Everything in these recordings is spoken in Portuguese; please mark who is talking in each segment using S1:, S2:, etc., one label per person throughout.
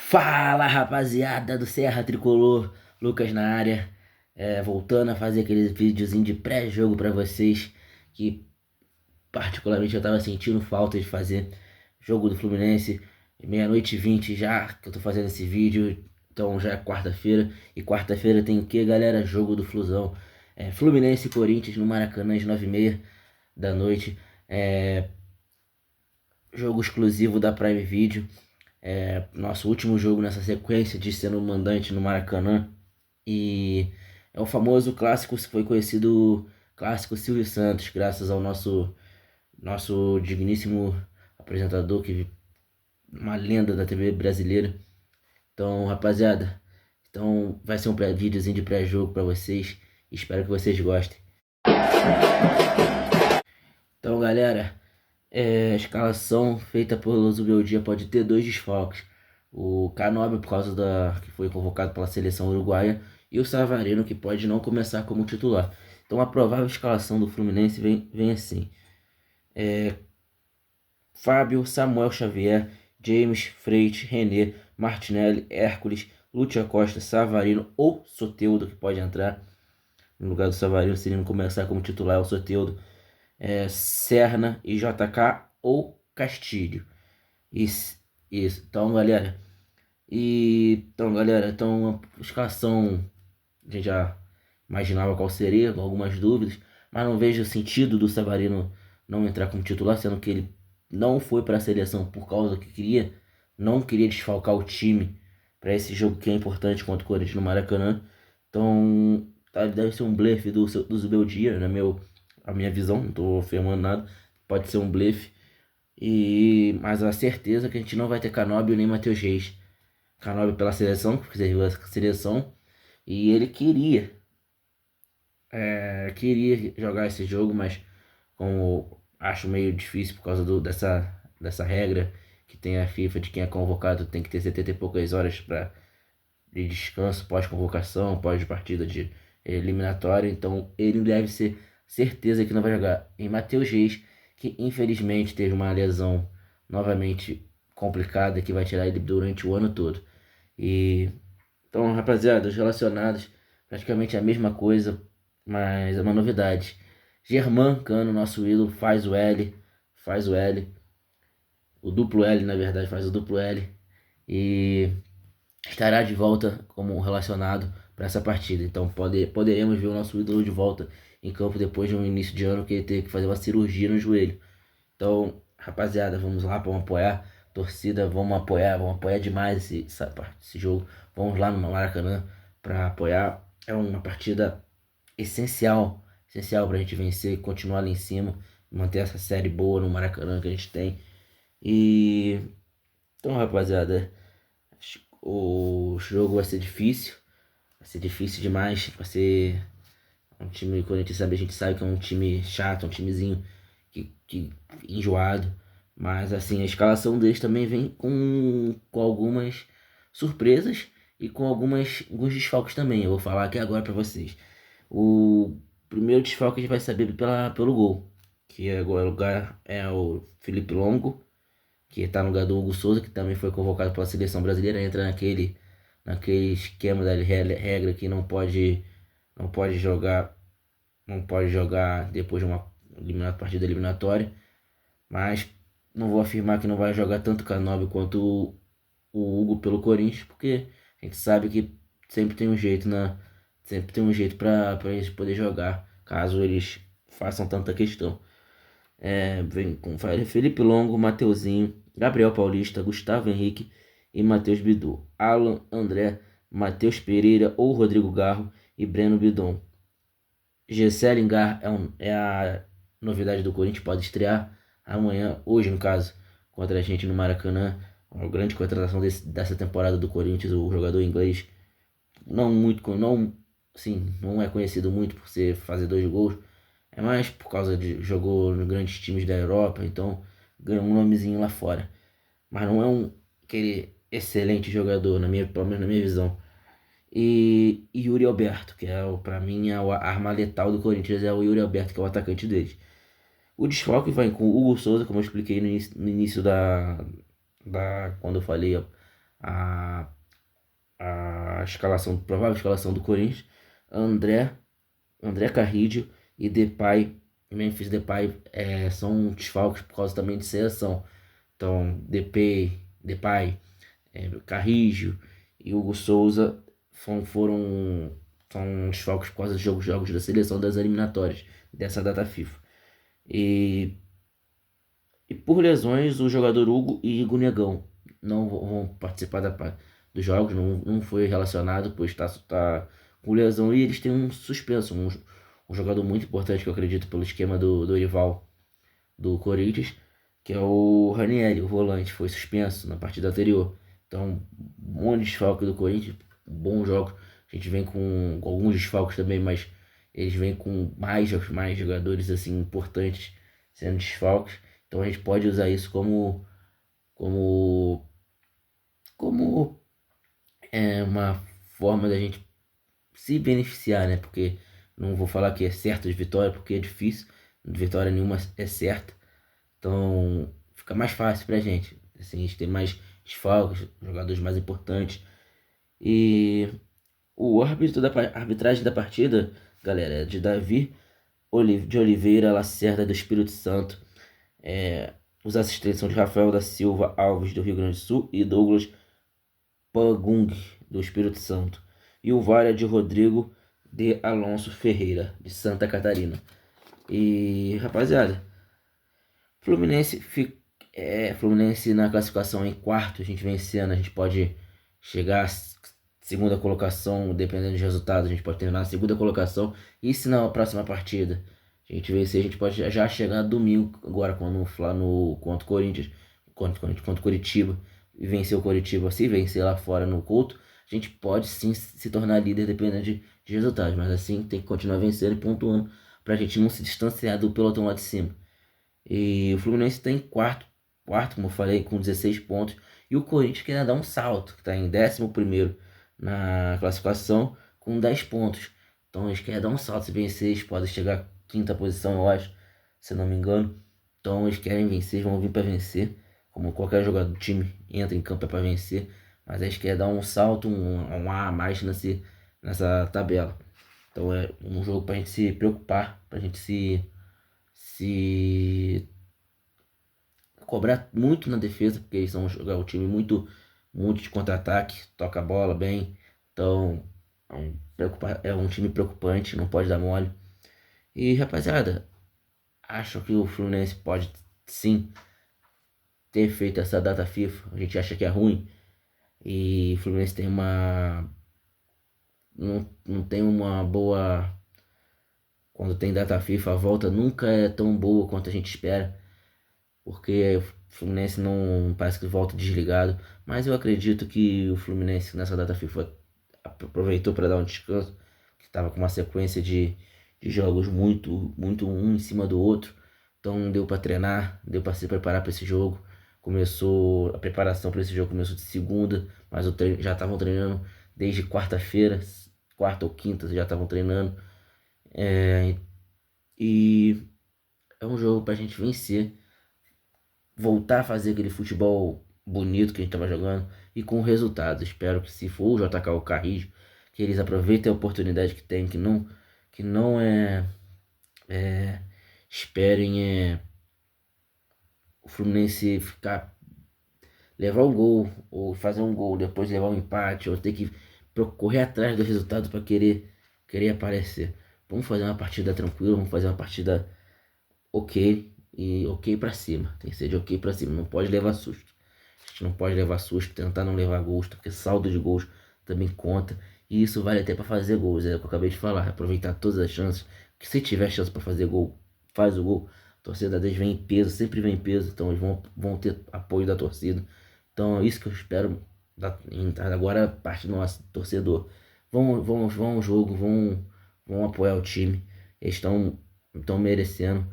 S1: Fala, rapaziada do Serra Tricolor, Lucas na área, voltando a fazer aquele videozinho de pré-jogo pra vocês, que particularmente eu tava sentindo falta de fazer. Jogo do Fluminense, meia-noite e 20 já que eu tô fazendo esse vídeo, então já é quarta-feira, e quarta-feira tem o que, galera? Jogo do Flusão, Fluminense e Corinthians no Maracanã às 9h30 da noite, jogo exclusivo da Prime Video. Nosso último jogo nessa sequência de sendo mandante no Maracanã, e é o famoso clássico, foi conhecido clássico Silvio Santos, graças ao nosso digníssimo apresentador, que uma lenda da TV brasileira. Então, rapaziada, então vai ser um videozinho de pré-jogo para vocês, espero que vocês gostem. Então, galera, a escalação feita pelo Zubeldia pode ter dois desfalques: o Canóbio, por causa que foi convocado pela seleção uruguaia, e o Savarino, que pode não começar como titular. Então a provável escalação do Fluminense vem assim: Fábio, Samuel Xavier, James, Freite, René, Martinelli, Hércules, Lúcio Costa, Savarino ou Soteldo, que pode entrar no lugar do Savarino, se ele não começar como titular, é o Soteldo. Serna e JK ou Castilho. Isso. Então, galera. Então a escalação a gente já imaginava qual seria, com algumas dúvidas, mas não vejo sentido do Savarino não entrar como titular, sendo que ele não foi para a seleção por causa que queria, não queria desfalcar o time para esse jogo que é importante contra o Corinthians no Maracanã. Então, deve ser um blefe do Zubeldia, a minha visão, não estou afirmando nada, pode ser um blefe. Mas a certeza que a gente não vai ter Canóbio nem Matheus Reis. Canóbio pela seleção, porque serviu a seleção, e ele queria jogar esse jogo, mas como acho meio difícil por causa dessa regra que tem a FIFA, de quem é convocado tem que ter 70 e poucas horas de descanso pós-convocação, pós-partida de eliminatória. Então ele deve ser certeza que não vai jogar. Em Matheus Reis, que infelizmente teve uma lesão novamente complicada, que vai tirar ele durante o ano todo. Então, rapaziada, os relacionados, praticamente a mesma coisa, mas é uma novidade. Germán Cano, nosso ídolo, faz o L, o duplo L, na verdade, faz o duplo L, e estará de volta como relacionado para essa partida. Então poderemos ver o nosso ídolo de volta em campo depois de um início de ano que ele teve que fazer uma cirurgia no joelho. Então, rapaziada, vamos lá, para apoiar. Torcida, vamos apoiar demais esse jogo. Vamos lá no Maracanã para apoiar. É uma partida essencial para a gente vencer, continuar lá em cima, manter essa série boa no Maracanã que a gente tem. Então, rapaziada, o jogo vai ser difícil demais. Vai ser um time, quando a gente sabe que é um time chato, um timezinho que enjoado. Mas assim, a escalação deles também vem com algumas surpresas e com alguns desfalques também. Eu vou falar aqui agora para vocês. O primeiro desfalque a gente vai saber pelo gol, que agora o lugar é o Felipe Longo, que está no lugar do Hugo Souza, que também foi convocado pela seleção brasileira. Entra naquele esquema da regra que não pode jogar depois de uma partida eliminatória. Mas não vou afirmar que não vai jogar tanto o Canóbio quanto o Hugo pelo Corinthians, porque a gente sabe que sempre tem um jeito para eles poder jogar, caso eles façam tanta questão. Vem com Felipe Longo, Mateuzinho, Gabriel Paulista, Gustavo Henrique e Matheus Bidu, Alan, André, Matheus Pereira ou Rodrigo Garro e Breno Bidon. Gessé Lingard é a novidade do Corinthians, pode estrear hoje no caso, contra a gente no Maracanã. Uma grande contratação dessa temporada do Corinthians, o jogador inglês não é conhecido muito por fazer 2 gols, é mais por causa de jogou em grandes times da Europa, então ganhou um nomezinho lá fora, mas não é aquele excelente jogador, pelo menos na minha visão. E Yuri Alberto, que para mim a arma letal do Corinthians, é o Yuri Alberto, que é o atacante deles. O desfalque vai com o Hugo Souza, como eu expliquei no início quando eu falei a, a escalação, provável escalação do Corinthians, André, André Carrillo e Depay, Memphis Depay são desfalques por causa também de seleção. Então, Depay, Carrillo e Hugo Souza são desfalques por causa dos jogos da seleção das eliminatórias dessa data FIFA. E, e por lesões, o jogador Hugo e Igor Negão não vão participar dos jogos, não foi relacionado, pois está com lesão e eles têm um suspenso, um jogador muito importante que eu acredito pelo esquema do rival do Corinthians, que é o Ranieri, o volante, foi suspenso na partida anterior. Então, um monte de desfalque do Corinthians, bom jogo. A gente vem com alguns desfalques também, mas eles vêm com mais jogadores assim importantes sendo desfalques. Então a gente pode usar isso como, como uma forma da gente se beneficiar, né? Porque não vou falar que é certo de vitória, porque é difícil. Vitória nenhuma é certa. Então fica mais fácil pra gente. Assim, a gente tem mais desfalques, jogadores mais importantes. E o árbitro arbitragem da partida, galera, é de Davi de Oliveira Lacerda do Espírito Santo. Os assistentes são de Rafael da Silva Alves do Rio Grande do Sul e Douglas Pagung do Espírito Santo. E o VAR é de Rodrigo de Alonso Ferreira de Santa Catarina. E rapaziada, Fluminense, Fluminense na classificação em quarto, a gente vencendo, a gente pode chegar à segunda colocação, dependendo dos resultados, a gente pode terminar na segunda colocação. E se na próxima partida a gente vencer, a gente pode já chegar domingo, agora quando lá no contra o Corinthians, contra o Coritiba, e vencer o Coritiba, se vencer lá fora no Couto, a gente pode sim se tornar líder dependendo de resultados, mas assim tem que continuar vencendo e pontuando pra gente não se distanciar do pelotão lá de cima. E o Fluminense está em quarto, como eu falei, com 16 pontos. E o Corinthians quer dar um salto, que está em 11º na classificação, com 10 pontos. Então eles querem dar um salto, se vencer, eles podem chegar à quinta posição, eu acho, se não me engano. Então eles querem vencer, eles vão vir para vencer. Como qualquer jogador do time entra em campo é para vencer. Mas eles querem dar um salto, um A mais nessa tabela. Então é um jogo para a gente se preocupar, para a gente se cobrar muito na defesa, porque eles são um time muito de contra-ataque, toca a bola bem. Então é um time preocupante, não pode dar mole. E rapaziada, acho que o Fluminense pode sim ter feito essa data FIFA. A gente acha que é ruim. E o Fluminense tem não tem uma boa. Quando tem data FIFA, a volta nunca é tão boa quanto a gente espera. Porque o Fluminense não parece que volta desligado. Mas eu acredito que o Fluminense nessa data FIFA aproveitou para dar um descanso, que estava com uma sequência de jogos muito um em cima do outro. Então deu para treinar, deu para se preparar para esse jogo. Começou a preparação para esse jogo começou de segunda, mas já estavam treinando desde quarta-feira, quarta ou quinta já estavam treinando. E é um jogo para a gente vencer, voltar a fazer aquele futebol bonito que a gente estava jogando e com resultados. Espero que se for o JK ou o Carrijo, que eles aproveitem a oportunidade que tem, que não esperem o Fluminense levar o gol ou fazer um gol, depois levar um empate ou ter que correr atrás do resultado para querer aparecer. Vamos fazer uma partida tranquila, vamos fazer uma partida ok e ok pra cima. Tem que ser de ok pra cima, não pode levar susto. A gente não pode levar susto, tentar não levar gols, porque saldo de gols também conta. E isso vale até para fazer gols, é o que eu acabei de falar. Aproveitar todas as chances, que se tiver chance para fazer gol, faz o gol. A torcida deles vem em peso, sempre vem em peso, então eles vão ter apoio da torcida. Então é isso que eu espero agora parte do nosso torcedor. Vão ao jogo, vão apoiar o time. Eles estão merecendo,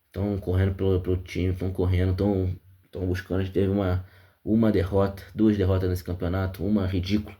S1: estão correndo pelo time, estão correndo, estão buscando. A gente teve uma derrota, duas derrotas nesse campeonato, uma ridícula.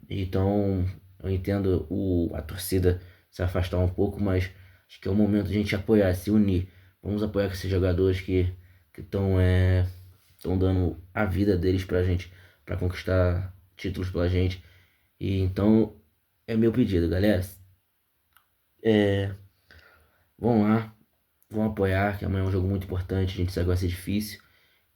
S1: Então eu entendo a torcida se afastar um pouco, mas acho que é o momento de a gente apoiar, se unir. Vamos apoiar esses jogadores que estão estão dando a vida deles pra gente, pra conquistar títulos pela gente. E então é meu pedido, galera. É, vão lá, vão apoiar, que amanhã é um jogo muito importante, a gente sabe que vai ser difícil.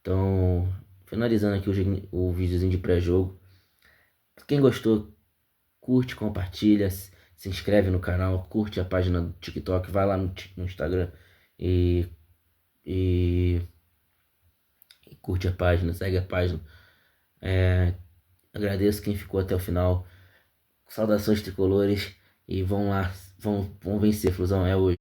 S1: Então, finalizando aqui o videozinho de pré-jogo. Quem gostou, curte, compartilha, se inscreve no canal, curte a página do TikTok, vai lá no Instagram e, e, e curte a página, segue a página. É, agradeço quem ficou até o final. Saudações tricolores e vão lá, vão vencer, Flusão, é hoje.